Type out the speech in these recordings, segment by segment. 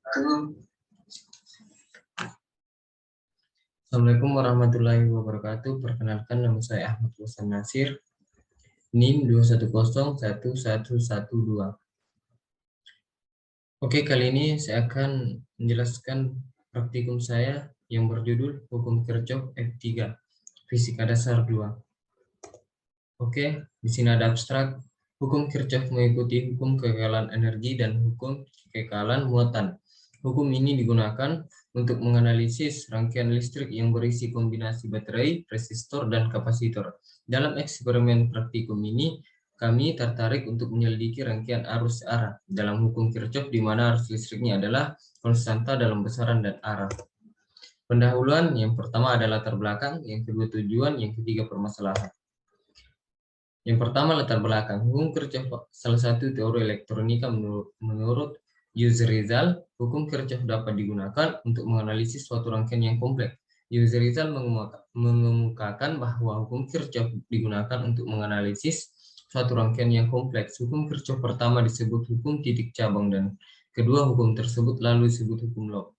Assalamualaikum warahmatullahi wabarakatuh. Perkenalkan, nama saya Ahmad Hasan Nasir, NIM 2101112. Oke, kali ini saya akan menjelaskan praktikum saya yang berjudul Hukum Kirchhoff F3, Fisika Dasar 2. Oke, di sini ada abstrak. Hukum Kirchhoff mengikuti hukum kekekalan energi dan hukum kekekalan muatan. Hukum ini digunakan untuk menganalisis rangkaian listrik yang berisi kombinasi baterai, resistor, dan kapasitor. Dalam eksperimen praktikum ini, kami tertarik untuk menyelidiki rangkaian arus arah dalam hukum Kirchhoff, di mana arus listriknya adalah konstanta dalam besaran dan arah. Pendahuluan, yang pertama adalah latar belakang, yang kedua tujuan, yang ketiga permasalahan. Yang pertama, latar belakang. Hukum Kirchhoff salah satu teori elektronika menurut Yuzi Rizal. Hukum Kirchhoff dapat digunakan untuk menganalisis suatu rangkaian yang kompleks. Yuzi Rizal mengemukakan bahwa hukum Kirchhoff digunakan untuk menganalisis suatu rangkaian yang kompleks. Hukum Kirchhoff pertama disebut hukum titik cabang, dan kedua hukum tersebut lalu disebut hukum Locke.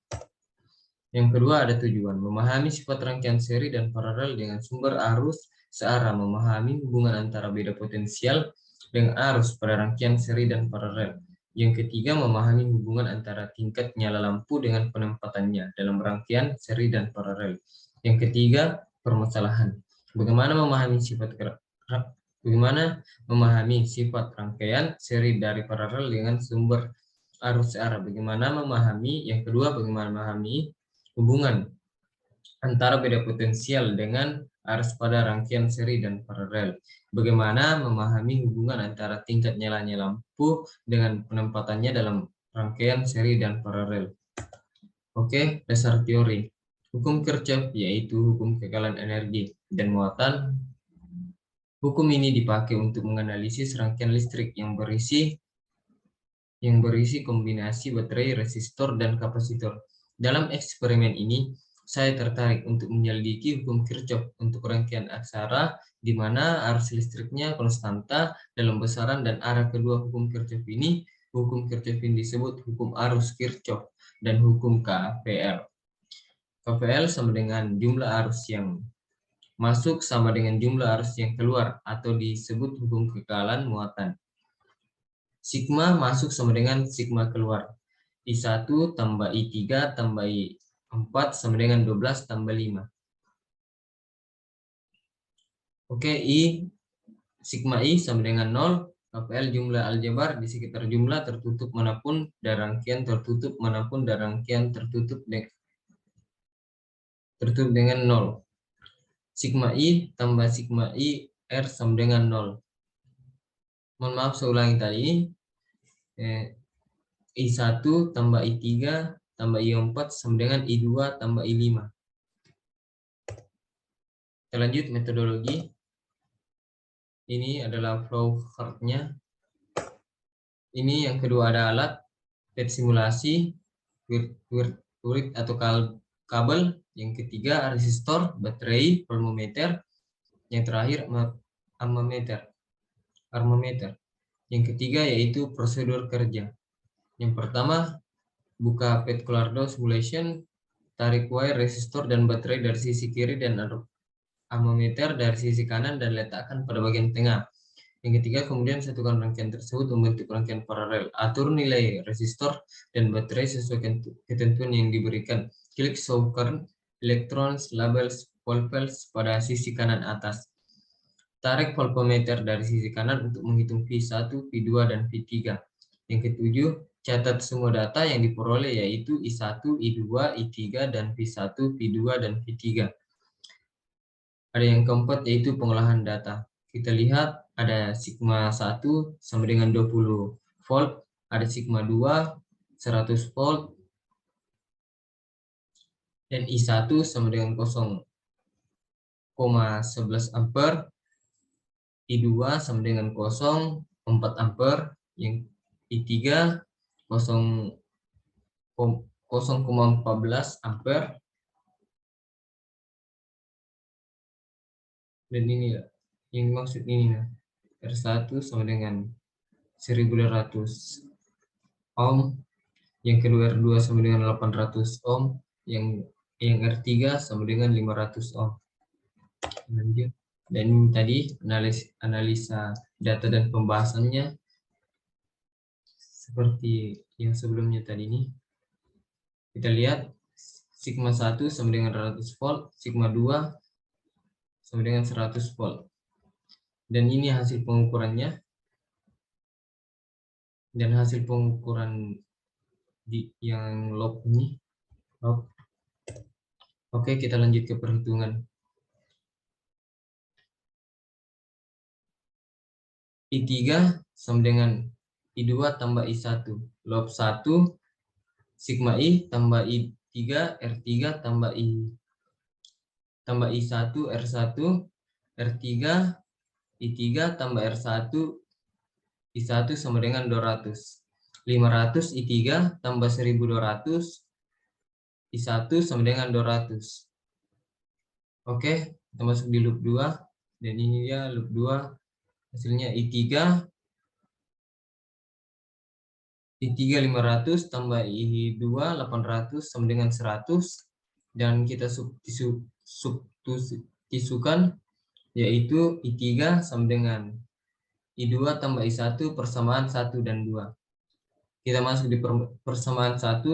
Yang kedua ada tujuan, memahami sifat rangkaian seri dan paralel dengan sumber arus searah, memahami hubungan antara beda potensial dengan arus pada rangkaian seri dan paralel. Yang ketiga, memahami hubungan antara tingkat nyala lampu dengan penempatannya dalam rangkaian seri dan paralel. Yang ketiga, permasalahan. Bagaimana memahami sifat rangkaian seri dari paralel dengan sumber arus searah. Bagaimana memahami hubungan antara beda potensial dengan arus pada rangkaian seri dan paralel. Bagaimana memahami hubungan antara tingkat nyalanya lampu dengan penempatannya dalam rangkaian seri dan paralel. Oke, dasar teori. Hukum Kirchhoff yaitu hukum kekekalan energi dan muatan. Hukum ini dipakai untuk menganalisis rangkaian listrik yang berisi kombinasi baterai, resistor, dan kapasitor. Dalam eksperimen ini, saya tertarik untuk menyelidiki hukum Kirchhoff untuk rangkaian aksara, di mana arus listriknya konstanta dalam besaran dan arah. Kedua hukum Kirchhoff ini disebut hukum arus Kirchhoff dan hukum KVL. KVL sama dengan jumlah arus yang masuk sama dengan jumlah arus yang keluar, atau disebut hukum kekekalan muatan. Sigma masuk sama dengan sigma keluar. I1 tambah I3 tambah I4 sama dengan 12 tambah 5. Oke, sigma I sama dengan 0. KPL jumlah aljabar di sekitar jumlah tertutup manapun dan rangkaian tertutup manapun dan rangkaian tertutup dengan 0. Sigma I tambah sigma I R sama dengan 0. Mohon maaf, saya ulangi tadi. I1 tambah I3 tambah I4 sama dengan I2 tambah I5. Kita lanjut metodologi. Ini adalah flow chart-nya. Ini yang kedua ada alat, PET simulasi, wirid atau kabel. Yang ketiga resistor, baterai, voltmeter. Yang terakhir armometer. Yang ketiga yaitu prosedur kerja. Yang pertama, buka PET Colorado Simulation, tarik wire resistor dan baterai dari sisi kiri dan armometer dari sisi kanan dan letakkan pada bagian tengah. Yang ketiga, kemudian satukan rangkaian tersebut membentuk rangkaian paralel. Atur nilai resistor dan baterai sesuai ketentuan yang diberikan. Klik show current, electrons, labels, volts pada sisi kanan atas. Tarik voltmeter dari sisi kanan untuk menghitung V1, V2, dan V3. Yang ketujuh, catat semua data yang diperoleh yaitu I1, I2, I3, dan V1, V2, dan V3. Ada yang keempat yaitu pengolahan data. Kita lihat ada sigma 1 sama dengan 20 volt, ada sigma 2 100 volt, dan I1 sama dengan 0,11 ampere, I2 sama dengan 0,4 ampere, yang I3 0,14 ampere, dan ini yang maksud ini R1 sama dengan 1200 ohm, yang kedua R2 sama dengan 800 ohm, yang R3 sama dengan 500 ohm. Lanjut. Dan ini tadi analisa data dan pembahasannya seperti yang sebelumnya tadi ini. Kita lihat sigma 1 sama dengan 100 volt, sigma 2 sama dengan 100 volt. Dan ini hasil pengukurannya. Dan hasil pengukuran yang log ini. Log. Oke, kita lanjut ke perhitungan. I3 sama dengan I2 tambah I1. Log 1 sigma I tambah I3 R3 tambah I1 R1 R3 I3 tambah R1 I1 sama dengan 200. 500 I3 tambah 1200 I1 sama dengan 200. Oke, kita masuk di loop 2. Dan ini dia loop 2. Hasilnya I3 500 tambah I2 800 sama dengan 100. Dan kita substitusikan, yaitu I3 sama dengan I2 tambah I1 persamaan 1 dan 2. Kita masuk di persamaan 1.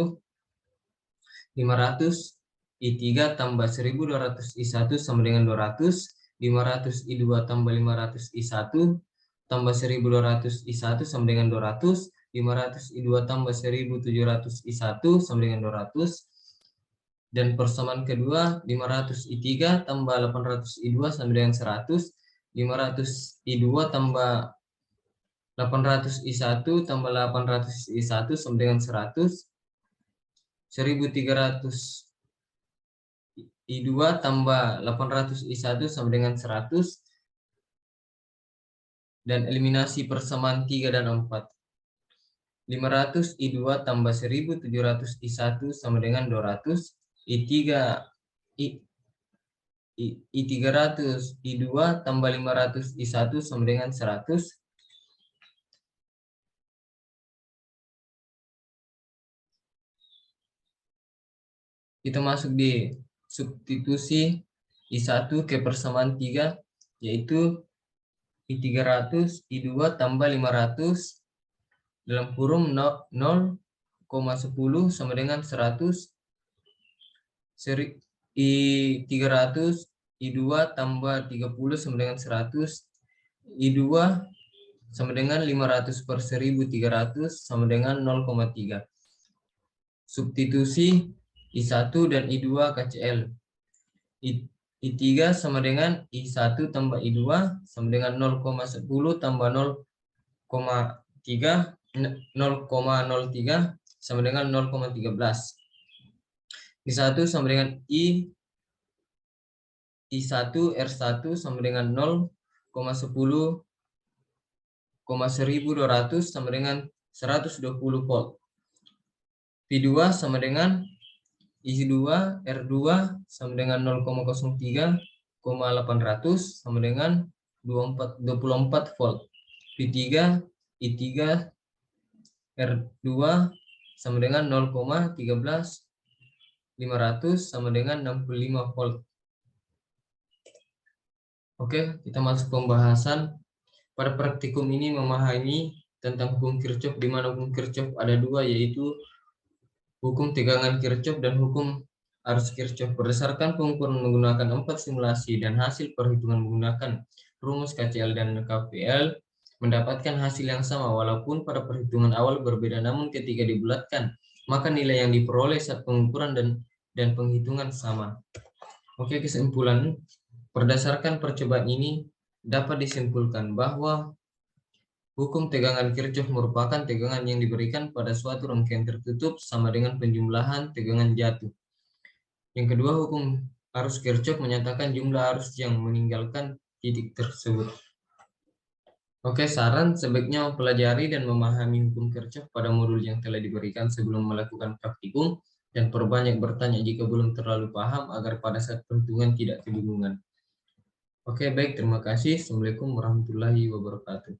500 I3 tambah 1200 I1 sama dengan 200. 500 I2 tambah 500 I1 tambah 1200 I1 sama dengan 200. 500 I2 tambah 1700 I1 sama dengan 200. Dan persamaan kedua, 500 I3 tambah 800 I2 sama dengan 100. 500 I2 tambah 800 I1 tambah 800 I1 sama dengan 100. 1300 I2 tambah 800 I1 sama dengan 100. Dan eliminasi persamaan 3 dan 4. 500 I2 tambah 1700 I1 sama dengan 200. I300 I2 tambah 500 I1 sama dengan 100. Kita masuk di substitusi I1 ke persamaan 3, yaitu I300 I2 tambah 500 dalam kurung 0,10 sama dengan 100. I300 I2 tambah 30 sama dengan 100. I2 sama dengan 500 per 1300 sama dengan 0,3. Substitusi I1 dan I2 KCL. I3 sama dengan I1 tambah I2 sama dengan 0,10 tambah 0,03 sama dengan 0,13. I1 sama dengan I1 R1 sama dengan 0,10, 1200 sama dengan 120 volt. I2 sama dengan I2 R2 sama dengan 0,03, 800 sama dengan 24 volt. I3 R2 sama dengan 0,13, 500 sama dengan 65 volt. Oke, kita masuk pembahasan. Pada praktikum ini memahami tentang hukum Kirchhoff, di mana hukum Kirchhoff ada dua, yaitu hukum tegangan Kirchhoff dan hukum arus Kirchhoff. Berdasarkan pengukuran menggunakan 4 simulasi dan hasil perhitungan menggunakan rumus KCL dan KVL, mendapatkan hasil yang sama walaupun pada perhitungan awal berbeda, namun ketika dibulatkan maka nilai yang diperoleh saat pengukuran dan penghitungan sama. Oke, kesimpulan. Berdasarkan percobaan ini dapat disimpulkan bahwa hukum tegangan Kirchhoff merupakan tegangan yang diberikan pada suatu rangkaian tertutup sama dengan penjumlahan tegangan jatuh. Yang kedua, hukum arus Kirchhoff menyatakan jumlah arus yang meninggalkan titik tersebut. Oke, saran sebaiknya mempelajari dan memahami hukum Kirchhoff pada modul yang telah diberikan sebelum melakukan praktikum, dan perbanyak bertanya jika belum terlalu paham agar pada saat perhitungan tidak kebingungan. Oke, baik, terima kasih. Assalamualaikum warahmatullahi wabarakatuh.